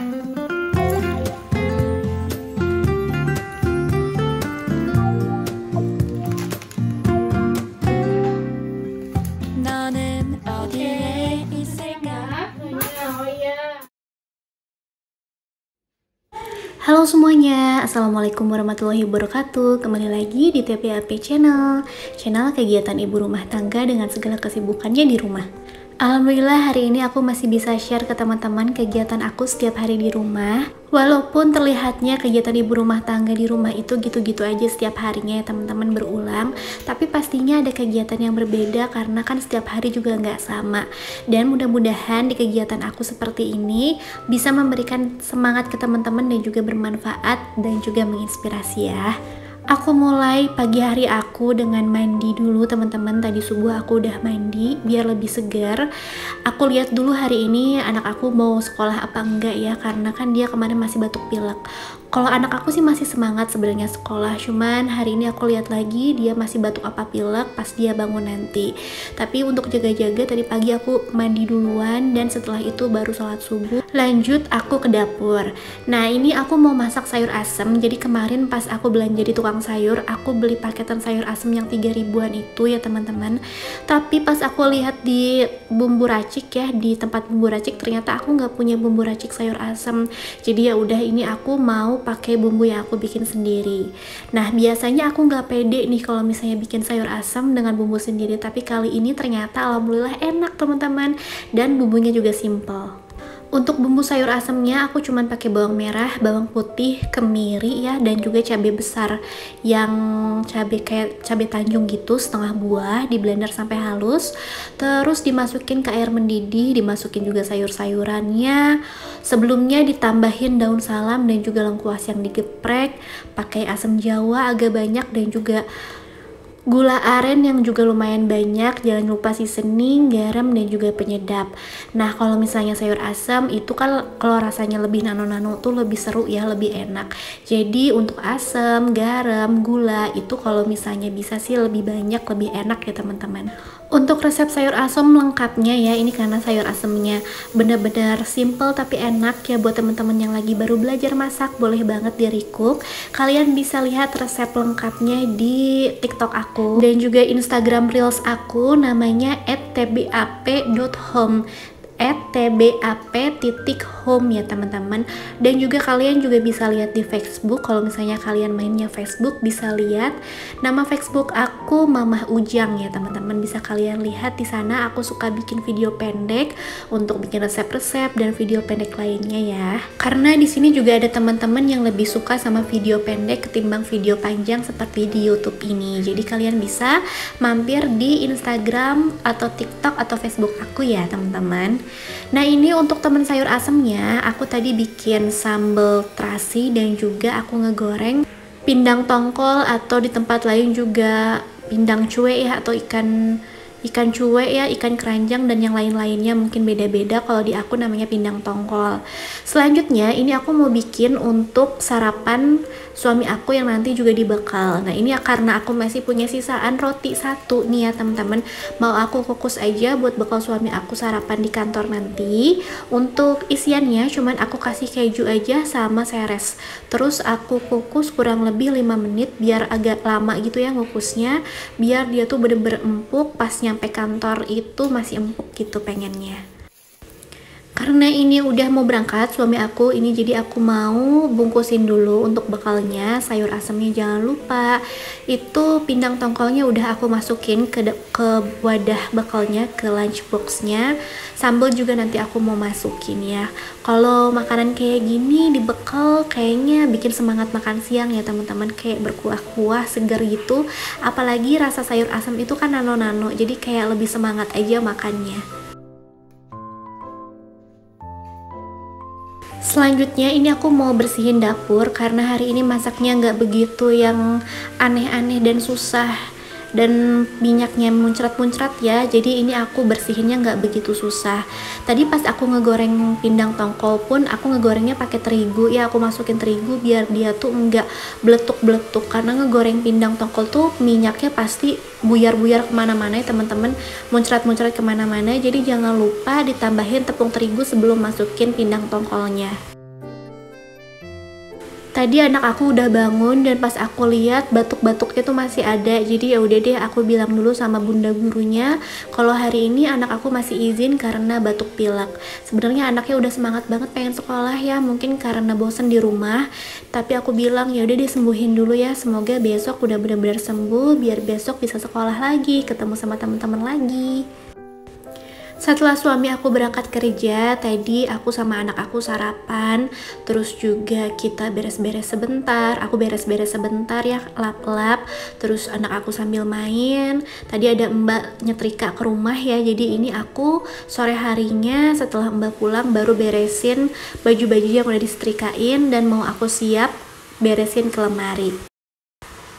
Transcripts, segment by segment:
Halo semuanya, Assalamualaikum warahmatullahi wabarakatuh. Kembali lagi di TPAP Channel kegiatan ibu rumah tangga dengan segala kesibukannya di rumah. Alhamdulillah hari ini aku masih bisa share ke teman-teman kegiatan aku setiap hari di rumah. Walaupun terlihatnya kegiatan ibu rumah tangga di rumah itu gitu-gitu aja setiap harinya ya teman-teman, berulang, tapi pastinya ada kegiatan yang berbeda karena kan setiap hari juga nggak sama. Dan mudah-mudahan di kegiatan aku seperti ini bisa memberikan semangat ke teman-teman dan juga bermanfaat dan juga menginspirasi ya. Aku mulai pagi hari aku dengan mandi dulu teman-teman. Tadi subuh aku udah mandi biar lebih segar. Aku lihat dulu hari ini anak aku mau sekolah apa enggak ya, karena kan dia kemarin masih batuk pilek. Kalau anak aku sih masih semangat sebenarnya sekolah, cuman hari ini aku lihat lagi dia masih batuk apa pilek pas dia bangun nanti. Tapi untuk jaga-jaga tadi pagi aku mandi duluan dan setelah itu baru sholat subuh. Lanjut aku ke dapur. Nah ini aku mau masak sayur asem. Jadi kemarin pas aku belanja di tukang sayur, aku beli paketan sayur asem yang 3 ribuan itu ya teman-teman. Tapi pas aku lihat di bumbu racik ya, di tempat bumbu racik, ternyata aku nggak punya bumbu racik sayur asem. Jadi ya udah, ini aku mau pakai bumbu yang aku bikin sendiri. Nah biasanya aku nggak pede nih kalau misalnya bikin sayur asem dengan bumbu sendiri, tapi kali ini ternyata alhamdulillah enak teman-teman, dan bumbunya juga simple. Untuk bumbu sayur asemnya aku cuman pakai bawang merah, bawang putih, kemiri ya, dan juga cabai besar yang cabai kayak cabai tanjung gitu, setengah buah, di blender sampai halus. Terus dimasukin ke air mendidih, dimasukin juga sayur-sayurannya. Sebelumnya ditambahin daun salam dan juga lengkuas yang digeprek, pakai asam jawa agak banyak dan juga gula aren yang juga lumayan banyak. Jangan lupa seasoning, garam, dan juga penyedap. Nah kalau misalnya sayur asam itu kan kalau rasanya lebih nano-nano tuh lebih seru ya, lebih enak. Jadi untuk asam, garam, gula itu kalau misalnya bisa sih lebih banyak, lebih enak ya teman-teman. Untuk resep sayur asam lengkapnya ya, ini karena sayur asamnya benar-benar simple tapi enak ya, buat teman-teman yang lagi baru belajar masak boleh banget di recook. Kalian bisa lihat resep lengkapnya di TikTok aku dan juga Instagram Reels aku, namanya @tbap.home, @tbap.home ya teman-teman. Dan juga kalian juga bisa lihat di Facebook. Kalau misalnya kalian mainnya Facebook, bisa lihat nama Facebook aku Mamah Ujang ya teman-teman. Bisa kalian lihat di sana. Aku suka bikin video pendek untuk bikin resep-resep dan video pendek lainnya ya. Karena di sini juga ada teman-teman yang lebih suka sama video pendek ketimbang video panjang seperti di YouTube ini. Jadi kalian bisa mampir di Instagram atau TikTok atau Facebook aku ya teman-teman. Nah ini untuk temen sayur asemnya, aku tadi bikin sambal terasi dan juga aku ngegoreng pindang tongkol, atau di tempat lain juga pindang cuek ya, atau ikan cuek ya, ikan keranjang, dan yang lain-lainnya mungkin beda-beda. Kalau di aku namanya pindang tongkol. Selanjutnya ini aku mau bikin untuk sarapan suami aku yang nanti juga dibekal. Nah ini karena aku masih punya sisaan roti satu nih ya teman-teman, mau aku kukus aja buat bekal suami aku sarapan di kantor nanti. Untuk isiannya cuman aku kasih keju aja sama seres, terus aku kukus kurang lebih 5 menit biar agak lama gitu ya ngukusnya, biar dia tuh bener-bener empuk. Pas nyampe kantor itu masih empuk gitu pengennya. Karena ini udah mau berangkat suami aku ini, jadi aku mau bungkusin dulu untuk bekalnya. Sayur asemnya jangan lupa, itu pindang tongkolnya udah aku masukin ke wadah bekalnya, ke lunch boxnya. Sambal juga nanti aku mau masukin ya. Kalau makanan kayak gini di bekal kayaknya bikin semangat makan siang ya teman-teman, kayak berkuah-kuah segar gitu. Apalagi rasa sayur asam itu kan nano-nano, jadi kayak lebih semangat aja makannya. Selanjutnya ini aku mau bersihin dapur karena hari ini masaknya nggak begitu yang aneh-aneh dan susah, dan minyaknya muncrat-muncrat ya, jadi ini aku bersihinnya nggak begitu susah. Tadi pas aku ngegoreng pindang tongkol pun aku ngegorengnya pakai terigu ya, aku masukin terigu biar dia tuh nggak beletuk-beletuk, karena ngegoreng pindang tongkol tuh minyaknya pasti buyar-buyar kemana-mana ya teman-teman, muncrat-muncrat kemana-mana. Jadi jangan lupa ditambahin tepung terigu sebelum masukin pindang tongkolnya. Tadi anak aku udah bangun dan pas aku lihat batuk-batuknya tuh masih ada. Jadi ya udah deh, aku bilang dulu sama bunda gurunya kalau hari ini anak aku masih izin karena batuk pilek. Sebenarnya anaknya udah semangat banget pengen sekolah ya, mungkin karena bosen di rumah. Tapi aku bilang ya udah deh, sembuhin dulu ya. Semoga besok udah benar-benar sembuh biar besok bisa sekolah lagi, ketemu sama teman-teman lagi. Setelah suami aku berangkat kerja, tadi aku sama anak aku sarapan, terus juga kita beres-beres sebentar, aku beres-beres sebentar ya, lap-lap, terus anak aku sambil main. Tadi ada mbak nyetrika ke rumah ya, jadi ini aku sore harinya setelah mbak pulang baru beresin baju-baju yang udah disetrikain dan mau aku siap beresin ke lemari.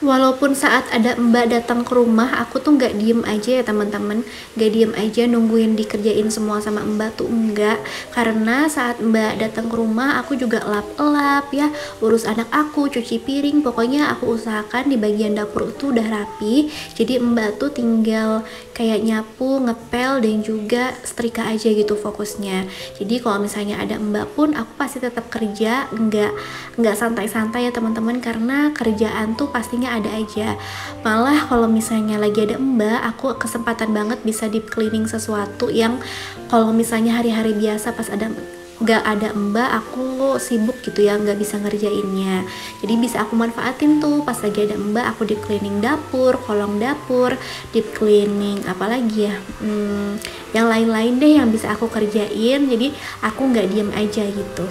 Walaupun saat ada mbak datang ke rumah, aku tuh nggak diem aja ya teman-teman, nggak diem aja nungguin dikerjain semua sama mbak tuh enggak, karena saat mbak datang ke rumah aku juga lap-lap ya, urus anak aku, cuci piring, pokoknya aku usahakan di bagian dapur itu udah rapi, jadi mbak tuh tinggal kayak nyapu, ngepel, dan juga setrika aja gitu fokusnya. Jadi kalau misalnya ada mbak pun aku pasti tetap kerja, nggak santai-santai ya teman-teman, karena kerjaan tuh pastinya ada aja. Malah kalau misalnya lagi ada mbak, aku kesempatan banget bisa deep cleaning sesuatu yang kalau misalnya hari-hari biasa pas nggak ada mbak aku sibuk gitu ya, nggak bisa ngerjainnya. Jadi bisa aku manfaatin tuh pas lagi ada mbak, aku deep cleaning dapur, kolong dapur, deep cleaning apalagi ya, yang lain-lain deh yang bisa aku kerjain. Jadi aku nggak diem aja gitu.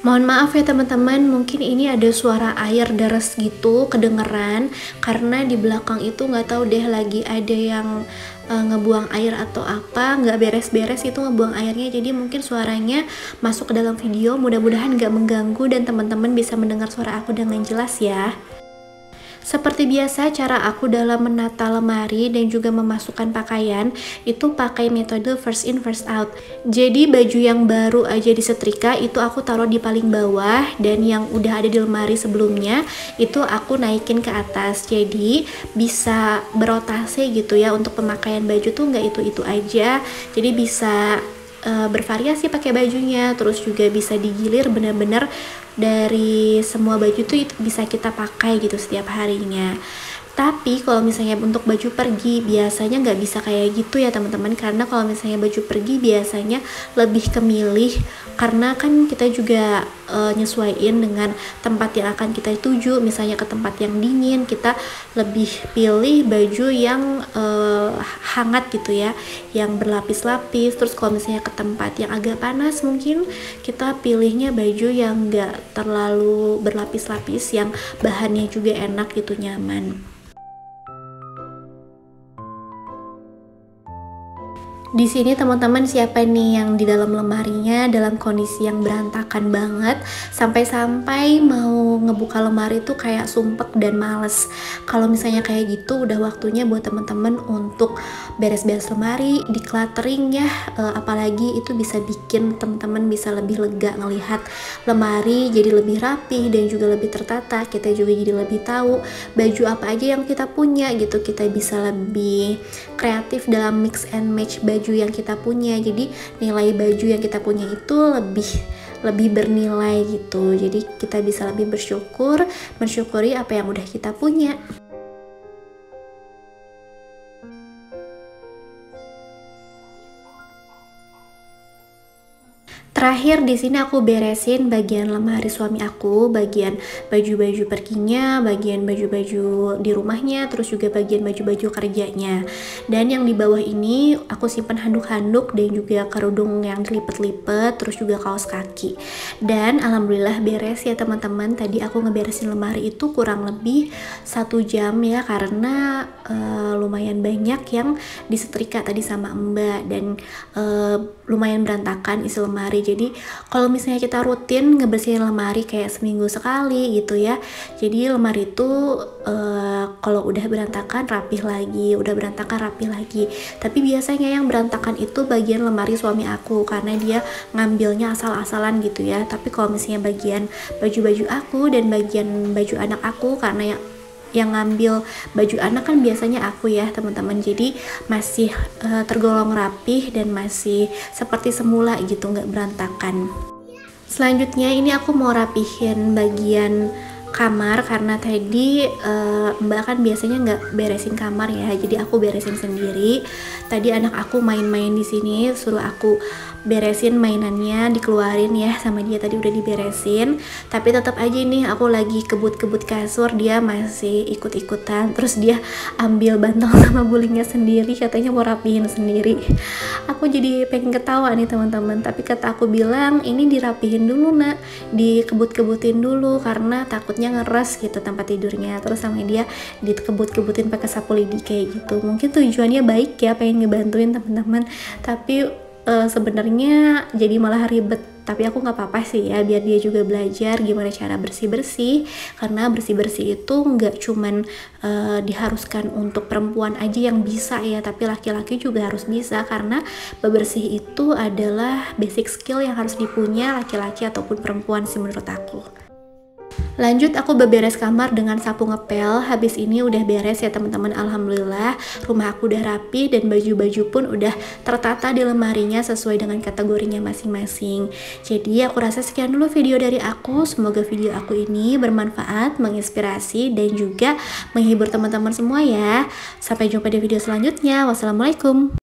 Mohon maaf ya teman-teman, mungkin ini ada suara air deres gitu kedengeran karena di belakang itu nggak tahu deh lagi ada yang ngebuang air atau apa, nggak beres-beres itu ngebuang airnya, jadi mungkin suaranya masuk ke dalam video. Mudah-mudahan nggak mengganggu dan teman-teman bisa mendengar suara aku dengan jelas ya. Seperti biasa, cara aku dalam menata lemari dan juga memasukkan pakaian itu pakai metode first in first out. Jadi baju yang baru aja disetrika itu aku taruh di paling bawah, dan yang udah ada di lemari sebelumnya itu aku naikin ke atas. Jadi bisa berotasi gitu ya, untuk pemakaian baju tuh nggak itu-itu aja. Jadi bisa bervariasi pakai bajunya, terus juga bisa digilir benar-benar dari semua baju tuh itu bisa kita pakai gitu setiap harinya. Tapi kalau misalnya untuk baju pergi biasanya nggak bisa kayak gitu ya teman-teman, karena kalau misalnya baju pergi biasanya lebih ke milih, karena kan kita juga nyesuaiin dengan tempat yang akan kita tuju. Misalnya ke tempat yang dingin, kita lebih pilih baju yang hangat gitu ya, yang berlapis-lapis. Terus kalau misalnya ke tempat yang agak panas, mungkin kita pilihnya baju yang nggak terlalu berlapis-lapis, yang bahannya juga enak gitu, nyaman. Di sini teman-teman, siapa nih yang di dalam lemarinya dalam kondisi yang berantakan banget, sampai-sampai mau ngebuka lemari tuh kayak sumpek dan males. Kalau misalnya kayak gitu, udah waktunya buat teman-teman untuk beres-beres lemari, decluttering ya. Apalagi itu bisa bikin teman-teman bisa lebih lega ngelihat lemari jadi lebih rapi dan juga lebih tertata. Kita juga jadi lebih tahu baju apa aja yang kita punya gitu. Kita bisa lebih kreatif dalam mix and match baju yang kita punya. Jadi nilai baju yang kita punya itu lebih bernilai gitu. Jadi kita bisa lebih mensyukuri apa yang udah kita punya. Terakhir di sini aku beresin bagian lemari suami aku, bagian baju-baju perginya, bagian baju-baju di rumahnya, terus juga bagian baju-baju kerjanya. Dan yang di bawah ini aku simpan handuk-handuk dan juga kerudung yang dilipet-lipet, terus juga kaos kaki. Dan alhamdulillah beres ya teman-teman. Tadi aku ngeberesin lemari itu kurang lebih 1 jam ya, karena lumayan banyak yang disetrika tadi sama mbak, dan lumayan berantakan isi lemari. Jadi kalau misalnya kita rutin ngebersihin lemari kayak seminggu sekali gitu ya, jadi lemari itu kalau udah berantakan rapih lagi, tapi biasanya yang berantakan itu bagian lemari suami aku, karena dia ngambilnya asal-asalan gitu ya. Tapi kalau misalnya bagian baju-baju aku dan bagian baju anak aku, karena yang ngambil baju anak kan biasanya aku ya teman-teman, jadi masih tergolong rapih dan masih seperti semula gitu, nggak berantakan. Selanjutnya ini aku mau rapihin bagian kamar karena tadi Mbak kan biasanya nggak beresin kamar ya, jadi aku beresin sendiri. Tadi anak aku main-main di sini, suruh aku beresin mainannya, dikeluarin ya sama dia, tadi udah diberesin. Tapi tetap aja nih aku lagi kebut-kebut kasur, dia masih ikut-ikutan, terus dia ambil bantal sama gulingnya sendiri, katanya mau rapihin sendiri. Aku jadi pengen ketawa nih teman-teman, tapi kata aku bilang ini dirapihin dulu nak, dikebut-kebutin dulu karena takutnya ngeres gitu tempat tidurnya. Terus sama dia dikebut-kebutin pakai sapu lidi kayak gitu. Mungkin tujuannya baik ya, pengen ngebantuin teman-teman, tapi sebenarnya jadi malah ribet. Tapi aku nggak apa-apa sih ya, biar dia juga belajar gimana cara bersih-bersih, karena bersih-bersih itu nggak cuman diharuskan untuk perempuan aja yang bisa ya, tapi laki-laki juga harus bisa, karena bebersih itu adalah basic skill yang harus dipunya laki-laki ataupun perempuan sih menurut aku. Lanjut aku beberes kamar dengan sapu ngepel. Habis ini udah beres ya teman-teman, alhamdulillah rumah aku udah rapi dan baju-baju pun udah tertata di lemarinya sesuai dengan kategorinya masing-masing. Jadi aku rasa sekian dulu video dari aku. Semoga video aku ini bermanfaat, menginspirasi dan juga menghibur teman-teman semua ya. Sampai jumpa di video selanjutnya. Wassalamualaikum.